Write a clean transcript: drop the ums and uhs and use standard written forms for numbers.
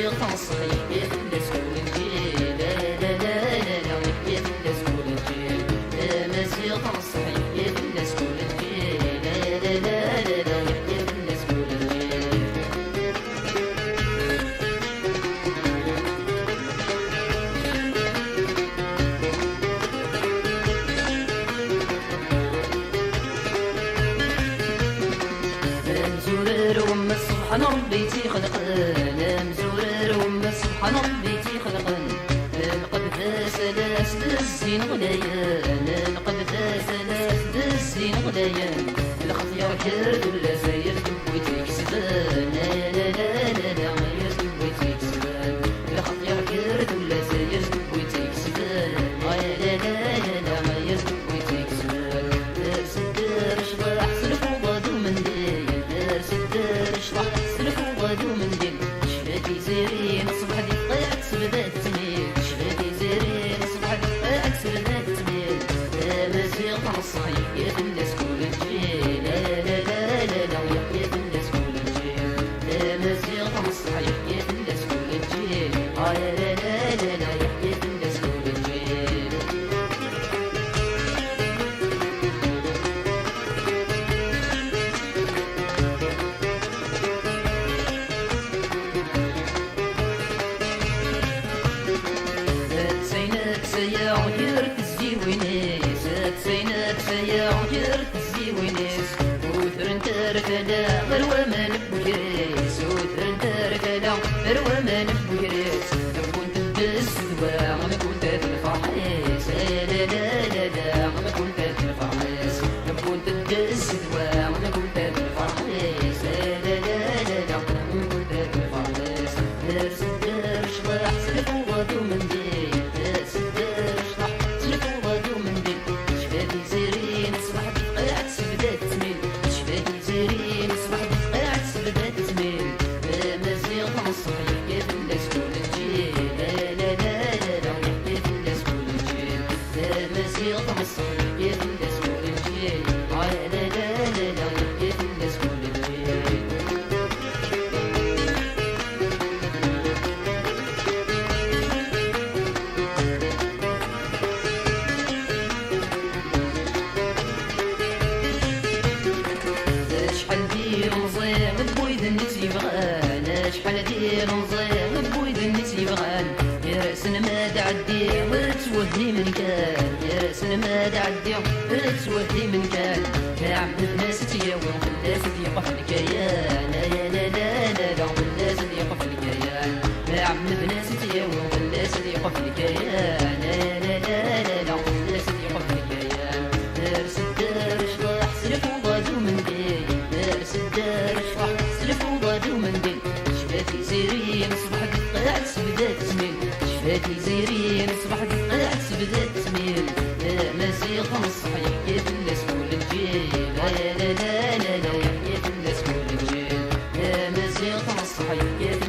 مزيغ صحيح الناس كل الجيل لا لا لا لا لا الناس كل الجيل مزيغ صحيح الناس كل الجيل لا لا لا لا لا الناس كل الجيل مزورر وما سبحان ربي تيخلقن مزورر وما سبحان ربي تيخلقن لقد فاسلاس الزين غليان لقد فاسلاس الزين غليان الخطيا وحرد ولا ساير دويتي كسبان لا لا لا لا لا غير دويتي كسبان الخطيا وحرد ولا ساير دويتي كسبان لا لا لا لا غير دويتي كسبان سدر شباح سلف وغادو من دير سدر شباح سلف وغادو من دير شفاتي زيرين صبح دي طلعت بدات تميل شفاتي زيرين صبح دي طلعت بدات تميل مزيغ صحيح يا الناس كل الجيل لا لا لا لا لا يا الناس كل الجيل مزيغ صحيح يا الناس كل الجيل لا لا لا لا يا الناس كل الجيل سينك سيا وجرت الزيوينيس سينك سيا وجرت الزيوينيس وثرن تركدا غير ومن بوجريس وثرن تركدا غير ومن بوجريس كنت بالسوا ما كنت الفرحيس لا لا لا لا ما كنت الفرحيس كنت بالسوا ما كنت الفرحيس لا لا لا لا ما كنت الفرحيس سدر شباح سلف وغادو من دير سدر شباح سلف وغادو من دير شفاتي زيرين صبح قاعد سبدات تميل شفاتي زيرين صبح قاعد سبدات تميل مزيغ صحيح كيف الناس كل الجيل لا لا لا لا لا كيف الناس كل الجيل مزيغ صحيح كيف الناس كل الجيل لا لا لا لا كيف الناس كل الجيل شحال دير نزيغ بويد النت يبغان شحال دير نزيغ بويد النت يبغان يا راسن ما تعدي وتوهلي من كان يا راسن ما تعدي وتوهلي من كان يا عم الناس تياوي خلاص يقف الكيان لا لا لا لا لا خلاص يقف الكيان يا عم الناس تياوي خلاص يقف الكيان لا لا لا لا لا خلاص يقف الكيان درس الدار شباح سلف وغادو من دير درس الدار شباح سلف وغادو من دير شفاتي زيرين صبح قاعد سبدات تميل شفاتي زيرين صبح قاعد سبدات تميل مزيغ صحيح كيف الناس كل الجيل لا لا لا لا لا يا الناس كل الجيل مزيغ صحيح كيف